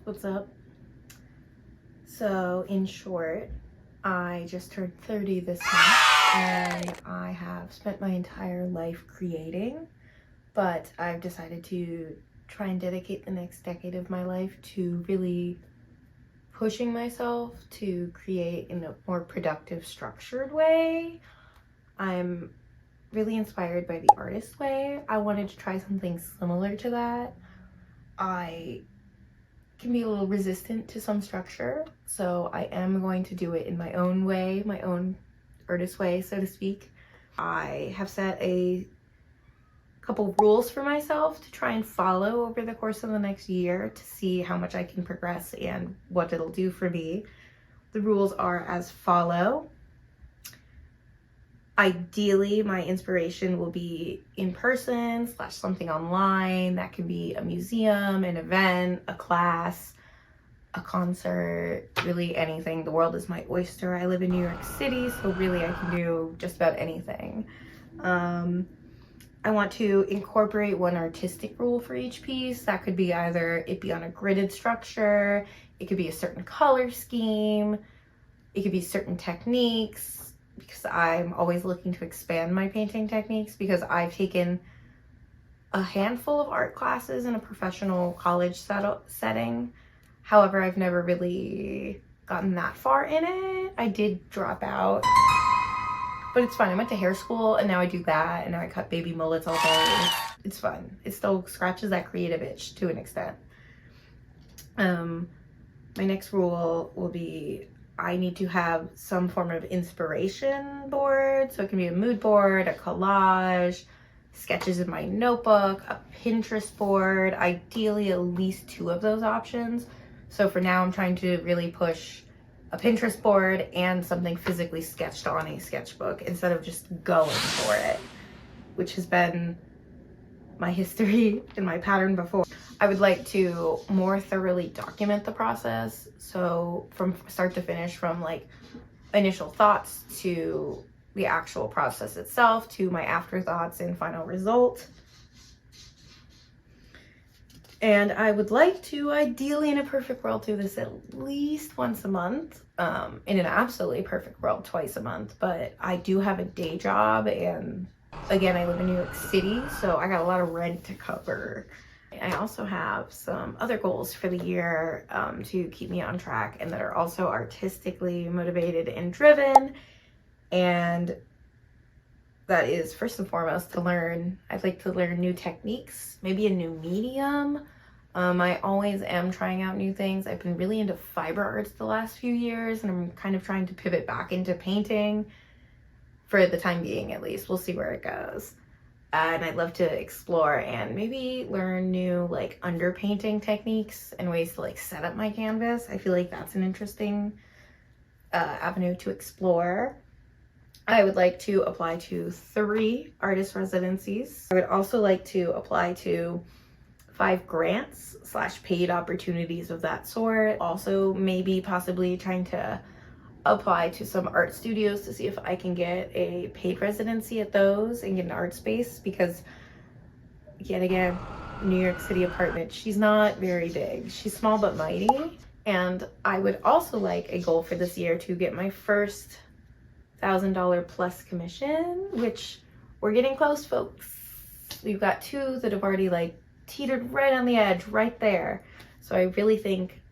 What's up? So, in short, I just turned 30 this month and I have spent my entire life creating, but I've decided to try and dedicate the next decade of my life to really pushing myself to create in a more productive, structured way. I'm really inspired by the artist way. I wanted to try something similar to that. I can be a little resistant to some structure, so I am going to do it in my own way, my own artist way, so to speak. I have set a couple rules for myself to try and follow over the course of the next year to see how much I can progress and what it'll do for me. The rules are as follow. Ideally, my inspiration will be in person / something online. That could be a museum, an event, a class, a concert, really anything. The world is my oyster. I live in New York City, so really I can do just about anything. I want to incorporate one artistic rule for each piece. That could be either it be on a gridded structure, it could be a certain color scheme, it could be certain techniques, because I'm always looking to expand my painting techniques because I've taken a handful of art classes in a professional college setting. However, I've never really gotten that far in it. I did drop out, but it's fun. I went to hair school and now I do that, and now I cut baby mullets all day. It's fun. It still scratches that creative itch to an extent. My next rule will be I need to have some form of inspiration board. So it can be a mood board, a collage, sketches in my notebook, a Pinterest board, ideally at least 2 of those options. So for now, I'm trying to really push a Pinterest board and something physically sketched on a sketchbook instead of just going for it, which has been my history and my pattern before. I would like to more thoroughly document the process. So from start to finish, from like initial thoughts to the actual process itself, to my afterthoughts and final result. And I would like to, ideally in a perfect world, do this at least once a month. In an absolutely perfect world, twice a month. But I do have a day job, and again, I live in New York City, so I got a lot of rent to cover. I also have some other goals for the year to keep me on track and that are also artistically motivated and driven. And that is first and foremost to learn. I'd like to learn new techniques, maybe a new medium. I always am trying out new things. I've been really into fiber arts the last few years, and I'm kind of trying to pivot back into painting for the time being, at least. We'll see where it goes. And I'd love to explore and maybe learn new like underpainting techniques and ways to like set up my canvas. I feel like that's an interesting avenue to explore. I would like to apply to 3 artist residencies. I would also like to apply to 5 grants / paid opportunities of that sort. Also maybe possibly trying to apply to some art studios to see if I can get a paid residency at those and get an art space, because yet again, New York City apartment, she's not very big. She's small but mighty. And I would also like a goal for this year to get my first $1,000 plus commission, which we're getting close, folks. We've got 2 that have already like teetered right on the edge right there. So I really think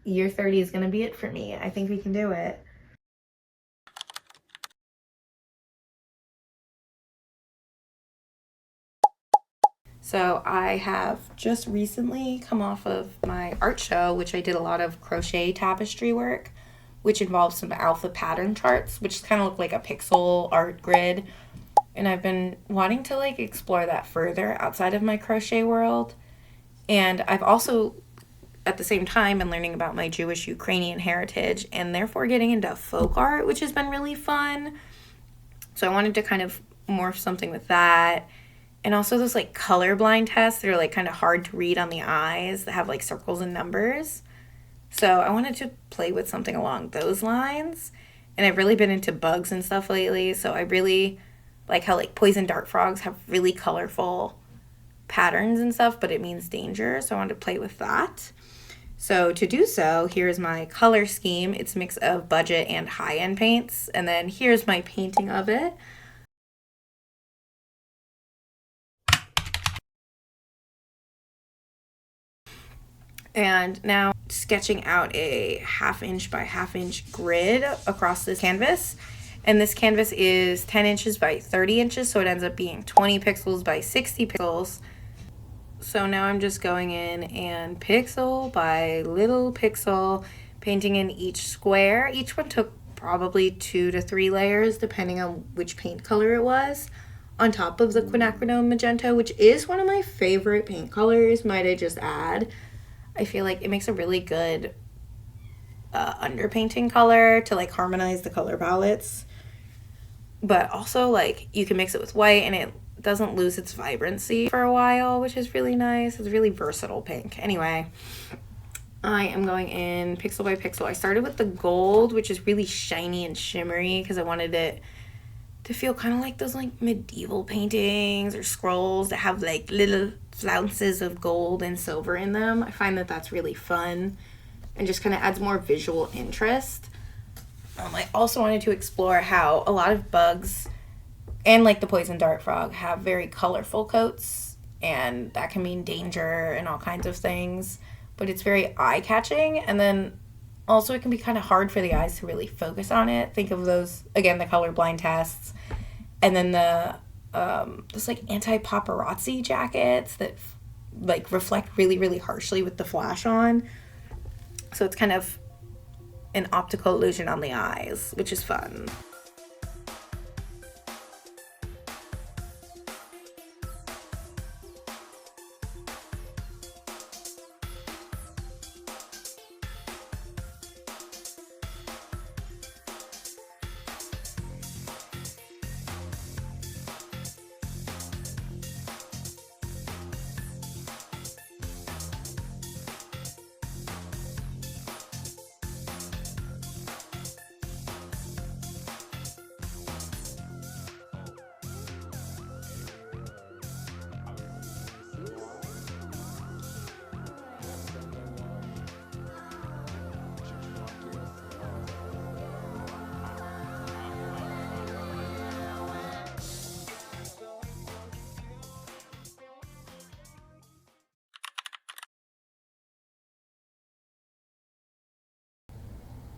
year 30 is going to be it for me. I think we can do it. So I have just recently come off of my art show, which I did a lot of crochet tapestry work, which involves some alpha pattern charts, which kind of look like a pixel art grid. And I've been wanting to like explore that further outside of my crochet world. And I've also at the same time been learning about my Jewish Ukrainian heritage and therefore getting into folk art, which has been really fun. So I wanted to kind of morph something with that. And also those like colorblind tests that are like kind of hard to read on the eyes that have like circles and numbers. So I wanted to play with something along those lines. And I've really been into bugs and stuff lately. So I really like how like poison dart frogs have really colorful patterns and stuff, but it means danger. So I wanted to play with that. So to do so, here's my color scheme. It's a mix of budget and high-end paints. And then here's my painting of it. And now sketching out a 1/2 inch by 1/2 inch grid across this canvas. And this canvas is 10 inches by 30 inches, so it ends up being 20 pixels by 60 pixels. So now I'm just going in and pixel by little pixel, painting in each square. Each one took probably 2 to 3 layers, depending on which paint color it was, on top of the quinacridone magenta, which is one of my favorite paint colors, might I just add. I feel like it makes a really good underpainting color to like harmonize the color palettes. But also like you can mix it with white and it doesn't lose its vibrancy for a while, which is really nice. It's a really versatile pink. Anyway, I am going in pixel by pixel. I started with the gold, which is really shiny and shimmery because I wanted it to feel kind of like those like medieval paintings or scrolls that have like little flounces of gold and silver in them. I find that that's really fun and just kind of adds more visual interest. I also wanted to explore how a lot of bugs and like the poison dart frog have very colorful coats, and that can mean danger and all kinds of things, but it's very eye-catching. And then also it can be kind of hard for the eyes to really focus on it. Think of those, again, the colorblind tests, and then the those like anti-paparazzi jackets that like reflect really, really harshly with the flash on. So it's kind of an optical illusion on the eyes, which is fun.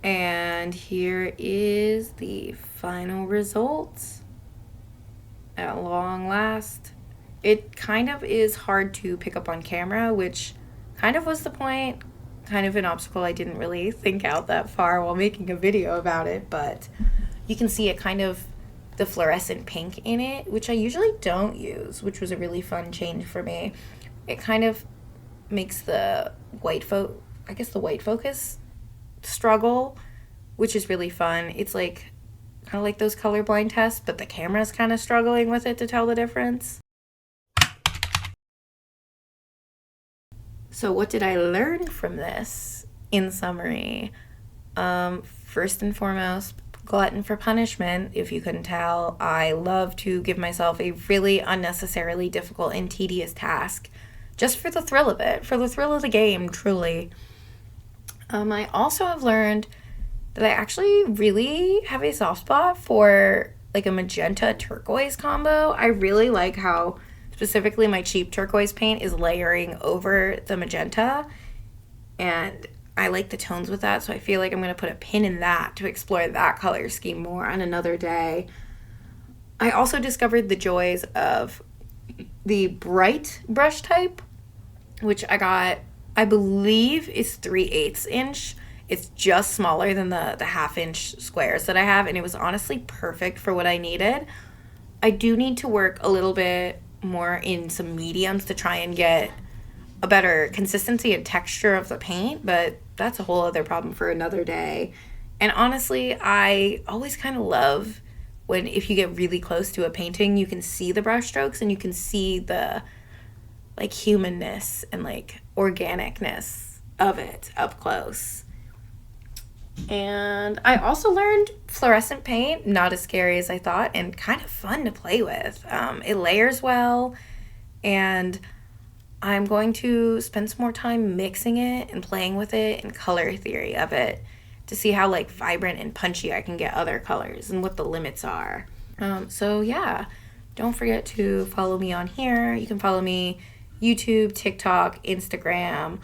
And here is the final result at long last. It kind of is hard to pick up on camera, which kind of was the point, kind of an obstacle I didn't really think out that far while making a video about it, but you can see it kind of the fluorescent pink in it, which I usually don't use, which was a really fun change for me. It kind of makes the white focus struggle, which is really fun. It's like kind of like those colorblind tests, but the camera's kind of struggling with it to tell the difference. So what did I learn from this in summary? First and foremost, glutton for punishment. If you couldn't tell, I love to give myself a really unnecessarily difficult and tedious task just for the thrill of it, for the thrill of the game, truly. I also have learned that I actually really have a soft spot for like a magenta turquoise combo. I really like how specifically my cheap turquoise paint is layering over the magenta, and I like the tones with that, so I feel like I'm going to put a pin in that to explore that color scheme more on another day. I also discovered the joys of the bright brush type, which I got, I believe is 3/8 inch. It's just smaller than the 1/2 inch squares that I have, and it was honestly perfect for what I needed. I do need to work a little bit more in some mediums to try and get a better consistency and texture of the paint, but that's a whole other problem for another day. And honestly, I always kind of love when if you get really close to a painting, you can see the brush strokes and you can see the like humanness and like organicness of it up close. And I also learned fluorescent paint, not as scary as I thought, and kind of fun to play with. It layers well, and I'm going to spend some more time mixing it and playing with it and color theory of it to see how like vibrant and punchy I can get other colors and what the limits are. So yeah, don't forget to follow me on here. You can follow me YouTube, TikTok, Instagram.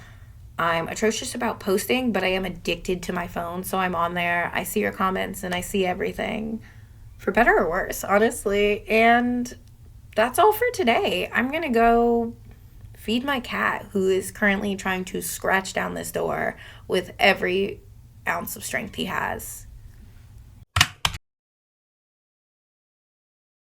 I'm atrocious about posting, but I am addicted to my phone, so I'm on there. I see your comments and I see everything, for better or worse, honestly. And that's all for today. I'm gonna go feed my cat, who is currently trying to scratch down this door with every ounce of strength he has.